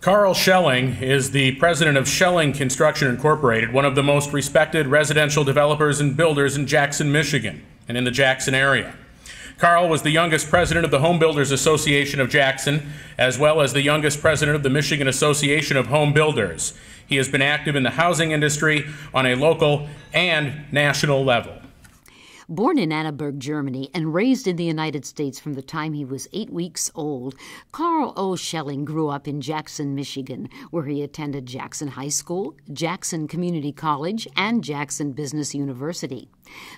Karl Schelling is the president of Schelling Construction Incorporated, one of the most respected residential developers and builders in Jackson, Michigan, and in the Jackson area. Karl was the youngest president of the Home Builders Association of Jackson, as well as the youngest president of the Michigan Association of Home Builders. He has been active in the housing industry on a local and national level. Born in Annaberg, Germany, and raised in the United States from the time he was 8 weeks old, Karl O. Schelling grew up in Jackson, Michigan, where he attended Jackson High School, Jackson Community College, and Jackson Business University.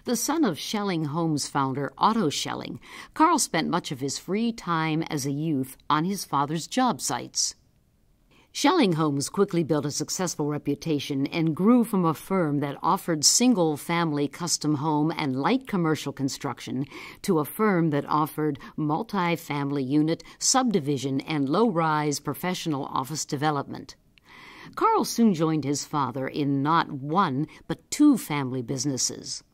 The son of Schelling Homes founder Otto Schelling, Karl spent much of his free time as a youth on his father's job sites. Schelling Homes quickly built a successful reputation and grew from a firm that offered single-family custom home and light commercial construction to a firm that offered multi-family unit, subdivision, and low-rise professional office development. Karl soon joined his father in not one, but two family businesses.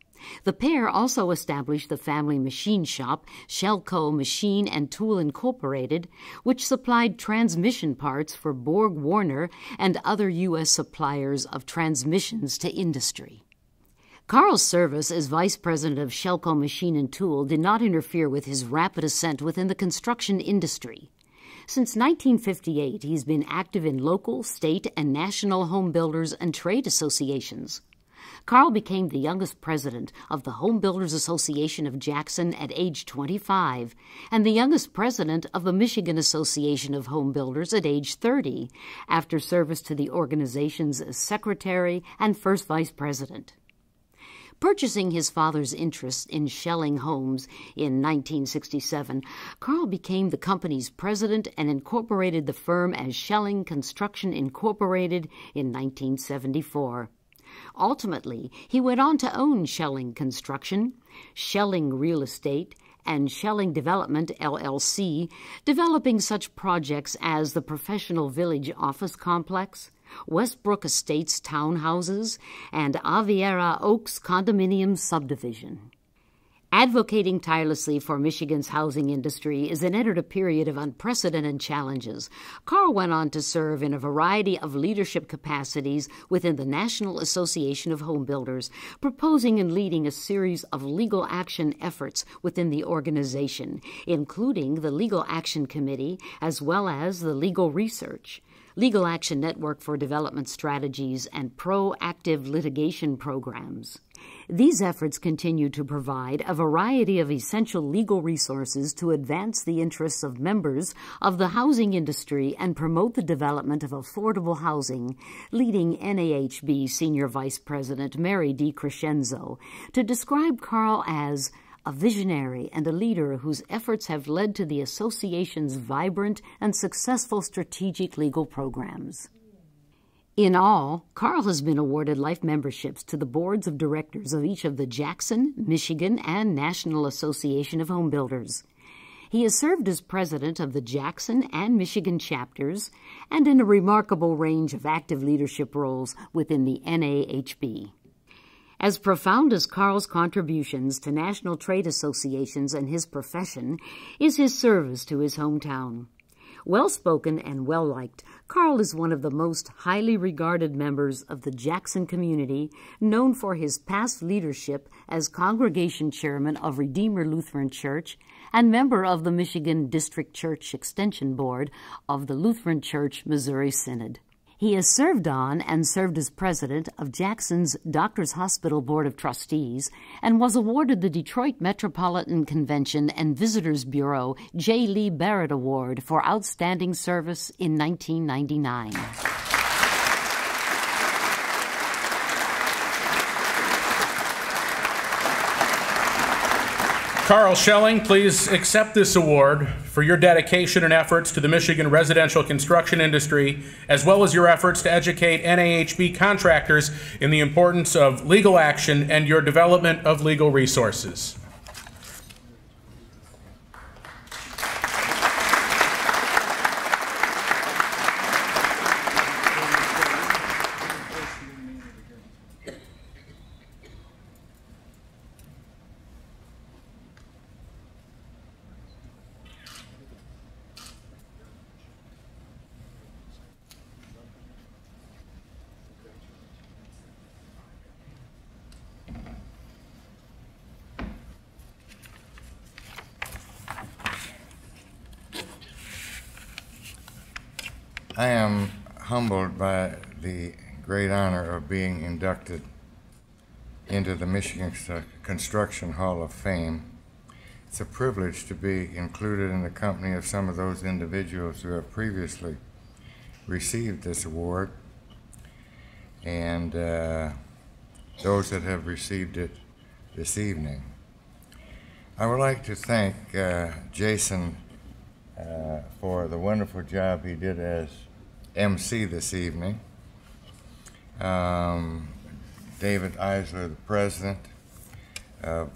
The pair also established the family machine shop, Schelco Machine and Tool Incorporated, which supplied transmission parts for Borg Warner and other U.S. suppliers of transmissions to industry. Karl's service as vice president of Schelco Machine and Tool did not interfere with his rapid ascent within the construction industry. Since 1958, he's been active in local, state, and national home builders and trade associations. Karl became the youngest president of the Home Builders Association of Jackson at age 25 and the youngest president of the Michigan Association of Home Builders at age 30 after service to the organizations as secretary and first vice president. Purchasing his father's interest in Schelling Homes in 1967, Karl became the company's president and incorporated the firm as Schelling Construction Incorporated in 1974. Ultimately, he went on to own Schelling Construction, Schelling Real Estate, and Schelling Development, LLC, developing such projects as the Professional Village Office Complex, Westbrook Estates Townhouses, and Aviera Oaks Condominium Subdivision. Advocating tirelessly for Michigan's housing industry as it entered a period of unprecedented challenges, Karl went on to serve in a variety of leadership capacities within the National Association of Home Builders, proposing and leading a series of legal action efforts within the organization, including the Legal Action Committee as well as the Legal Research, Legal Action Network for Development Strategies, and proactive litigation programs. These efforts continue to provide a variety of essential legal resources to advance the interests of members of the housing industry and promote the development of affordable housing, leading NAHB Senior Vice President Mary D. Crescenzo to describe Karl as a visionary and a leader whose efforts have led to the association's vibrant and successful strategic legal programs. In all, Karl has been awarded life memberships to the boards of directors of each of the Jackson, Michigan, and National Association of Home Builders. He has served as president of the Jackson and Michigan chapters and in a remarkable range of active leadership roles within the NAHB. As profound as Karl's contributions to national trade associations and his profession is his service to his hometown. Well-spoken and well-liked, Karl is one of the most highly regarded members of the Jackson community, known for his past leadership as congregation chairman of Redeemer Lutheran Church and member of the Michigan District Church Extension Board of the Lutheran Church Missouri Synod. He has served on and served as president of Jackson's Doctors Hospital Board of Trustees and was awarded the Detroit Metropolitan Convention and Visitors Bureau J. Lee Barrett Award for Outstanding Service in 1999. Karl Schelling, please accept this award for your dedication and efforts to the Michigan residential construction industry, as well as your efforts to educate NAHB contractors in the importance of legal action and your development of legal resources. I am humbled by the great honor of being inducted into the Michigan Construction Hall of Fame. It's a privilege to be included in the company of some of those individuals who have previously received this award, and those that have received it this evening. I would like to thank Jason for the wonderful job he did as MC this evening. David Eisler, the president of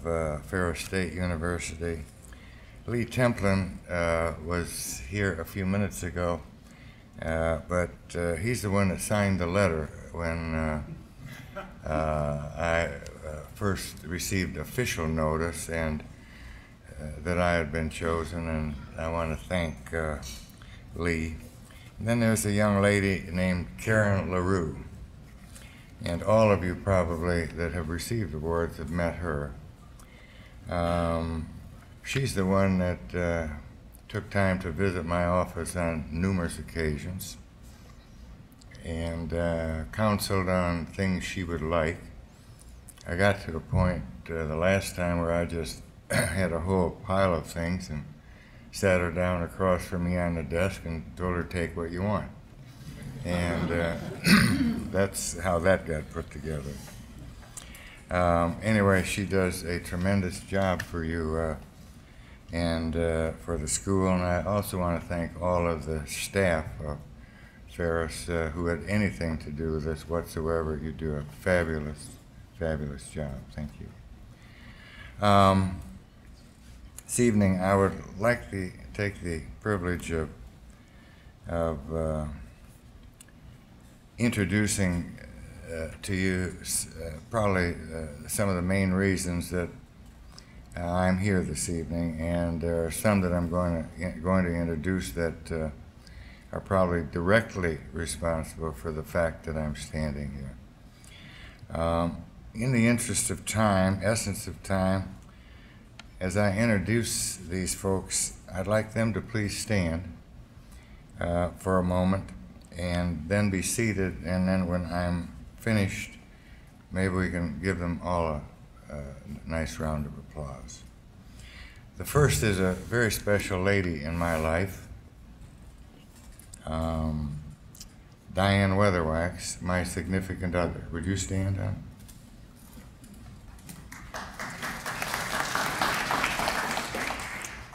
Ferris State University. Lee Templin was here a few minutes ago, but he's the one that signed the letter when I first received official notice and that I had been chosen, and I want to thank Lee. And then there's a young lady named Karen LaRue, and all of you probably that have received awards have met her. She's the one that took time to visit my office on numerous occasions and counseled on things she would like. I got to the point the last time where I just had a whole pile of things and sat her down across from me on the desk and told her, take what you want. And that's how that got put together. Anyway, she does a tremendous job for you and for the school, and I also want to thank all of the staff of Ferris who had anything to do with this whatsoever. You do a fabulous, fabulous job. Thank you. This evening, I would like to take the privilege of introducing to you probably some of the main reasons that I'm here this evening, and there are some that I'm going to introduce that are probably directly responsible for the fact that I'm standing here. In the interest of time, essence of time, as I introduce these folks, I'd like them to please stand for a moment and then be seated, and then when I'm finished, maybe we can give them all a nice round of applause. The first is a very special lady in my life, Diane Weatherwax, my significant other. Would you stand up?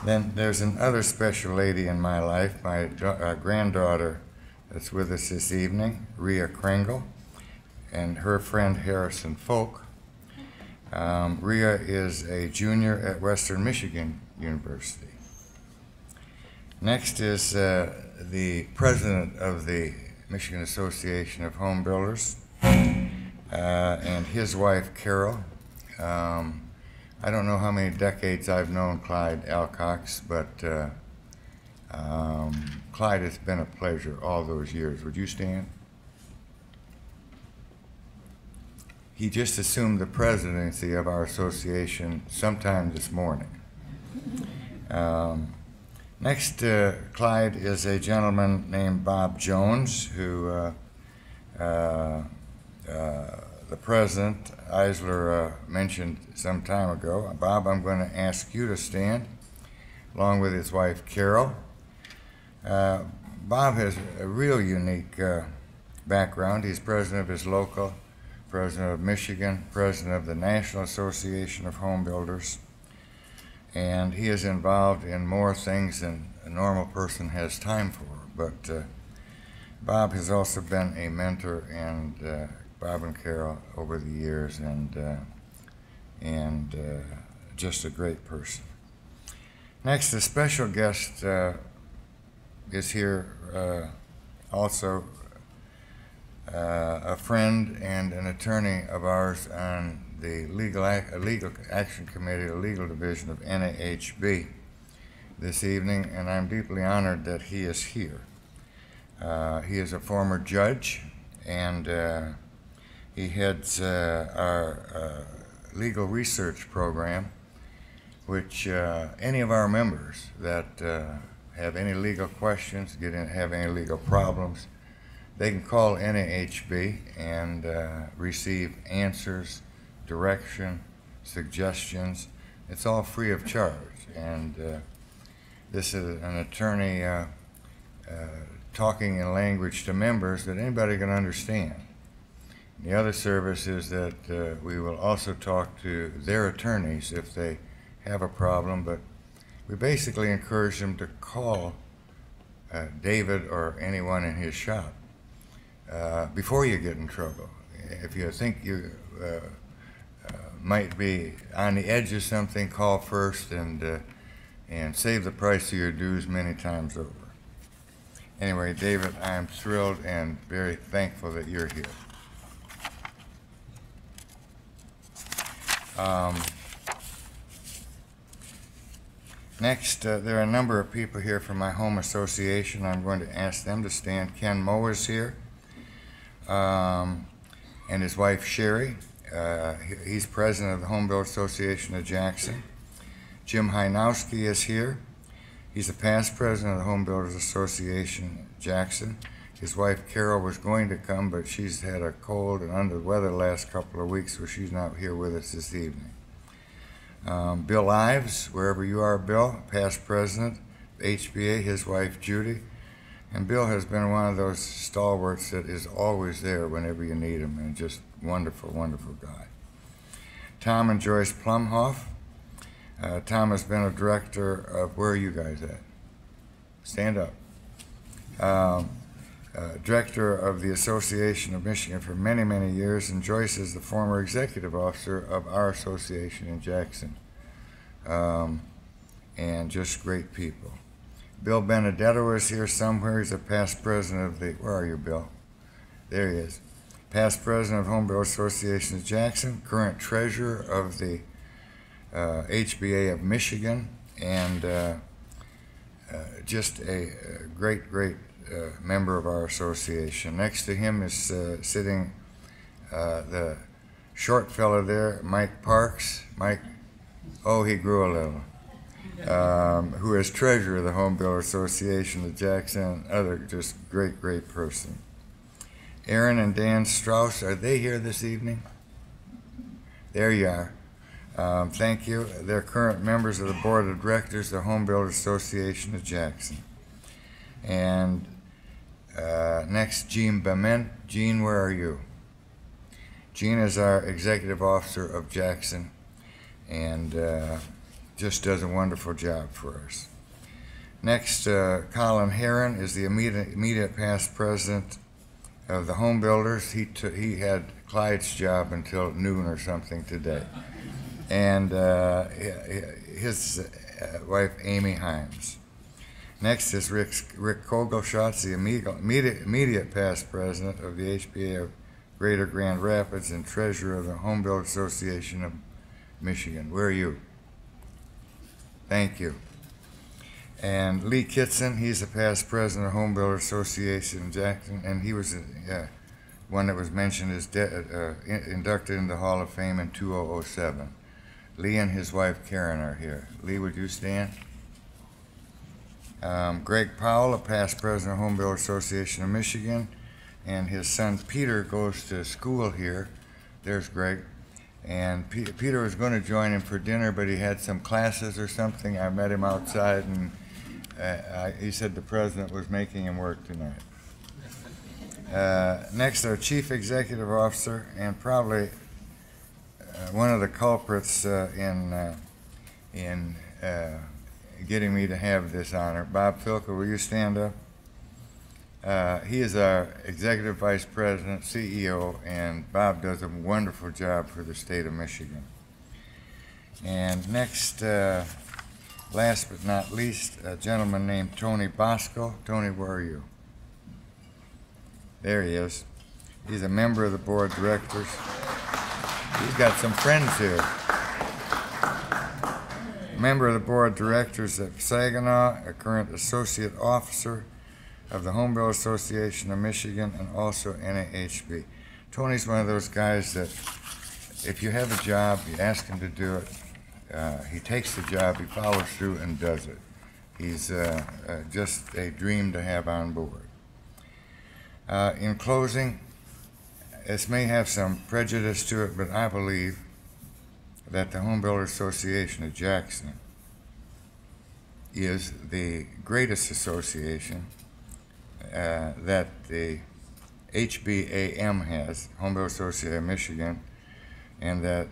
Then there's another special lady in my life, my granddaughter that's with us this evening, Rhea Kringle, and her friend Harrison Folk. Rhea is a junior at Western Michigan University. Next is the president of the Michigan Association of Home Builders and his wife, Karl. I don't know how many decades I've known Clyde Alcox, but Clyde, it's been a pleasure all those years. Would you stand? He just assumed the presidency of our association sometime this morning. Next to Clyde is a gentleman named Bob Jones, who the president, Eisler, mentioned some time ago. Bob, I'm going to ask you to stand, along with his wife, Carol. Bob has a real unique background. He's president of his local, president of Michigan, president of the National Association of Home Builders, and he is involved in more things than a normal person has time for. But Bob has also been a mentor, and Bob and Carol over the years, and just a great person. Next, a special guest is here, also a friend and an attorney of ours on the Legal Action Committee, the Legal Division of NAHB this evening, and I'm deeply honored that he is here. He is a former judge, and he heads our legal research program, which any of our members that have any legal questions, have any legal problems, they can call NAHB and receive answers, direction, suggestions. It's all free of charge. And this is an attorney talking in language to members that anybody can understand. The other service is that we will also talk to their attorneys if they have a problem, but we basically encourage them to call David or anyone in his shop before you get in trouble. If you think you might be on the edge of something, call first and save the price of your dues many times over. Anyway, David, I'm thrilled and very thankful that you're here. Next, there are a number of people here from my home association. I'm going to ask them to stand. Ken Moe is here, and his wife Sherry. He's president of the Home Builder Association of Jackson. Jim Heinowski is here. He's a past president of the Home Builders Association of Jackson. His wife Karl was going to come, but she's had a cold and under the weather the last couple of weeks, so she's not here with us this evening. Bill Ives, wherever you are, Bill, past president of HBA, his wife Judy. And Bill has been one of those stalwarts that is always there whenever you need him, and just wonderful, wonderful guy. Tom and Joyce Plumhoff. Tom has been a director of, where are you guys at? Stand up. Director of the Association of Michigan for many, many years, and Joyce is the former executive officer of our association in Jackson. And just great people. Bill Benedetto is here somewhere. He's a past president of the, where are you, Bill? There he is. Past president of Home Builder Association of Jackson, current treasurer of the HBA of Michigan, and just a great member of our association. Next to him is sitting the short fellow there, Mike Parks. Mike, oh, he grew a little. Who is treasurer of the Home Builder Association of Jackson, other just great person. Aaron and Dan Strauss, are they here this evening? There you are. Thank you. They're current members of the Board of Directors of the Home Builder Association of Jackson. And next, Jean Bement. Jean, where are you? Jean is our executive officer of Jackson and just does a wonderful job for us. Next, Colin Heron is the immediate past president of the Home Builders. He had Clyde's job until noon or something today. And his wife, Amy Himes. Next is Rick Kogelschatz, the immediate past president of the HBA of Greater Grand Rapids and treasurer of the Home Builder Association of Michigan. Where are you? Thank you. And Lee Kitson, he's the past president of Home Builder Association in Jackson, and he was one that was mentioned as inducted into the Hall of Fame in 2007. Lee and his wife Karen are here. Lee, would you stand? Greg Powell, a past president of Home Builder Association of Michigan, and his son Peter goes to school here. There's Greg. And Peter was going to join him for dinner, but he had some classes or something. I met him outside, and he said the president was making him work tonight. Next, our chief executive officer, and probably one of the culprits in getting me to have this honor, Bob Filker. Will you stand up? He is our executive vice president, CEO, and Bob does a wonderful job for the state of Michigan. And next, last but not least, a gentleman named Tony Bosco. Tony, where are you? There he is. He's a member of the board of directors. He's got some friends here. Member of the board of directors of Saginaw, a current associate officer of the Home Builder Association of Michigan, and also NAHB. Tony's one of those guys that if you have a job, you ask him to do it, he takes the job, he follows through and does it. He's just a dream to have on board. In closing, this may have some prejudice to it, but I believe that the Home Builders Association of Jackson is the greatest association that the HBAM has, Home Builders Association of Michigan, and that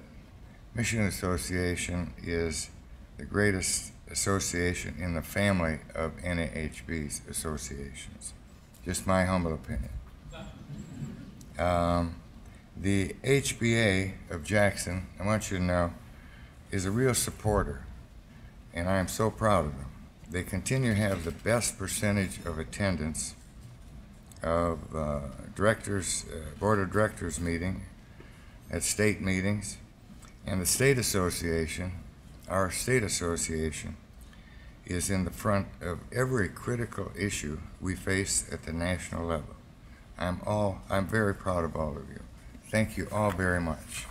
Michigan Association is the greatest association in the family of NAHB's associations. Just my humble opinion. The HBA of Jackson, I want you to know, is a real supporter, and I am so proud of them. They continue to have the best percentage of attendance of board of directors meeting at state meetings, and the state association, our state association, is in the front of every critical issue we face at the national level. I'm very proud of all of you. Thank you all very much.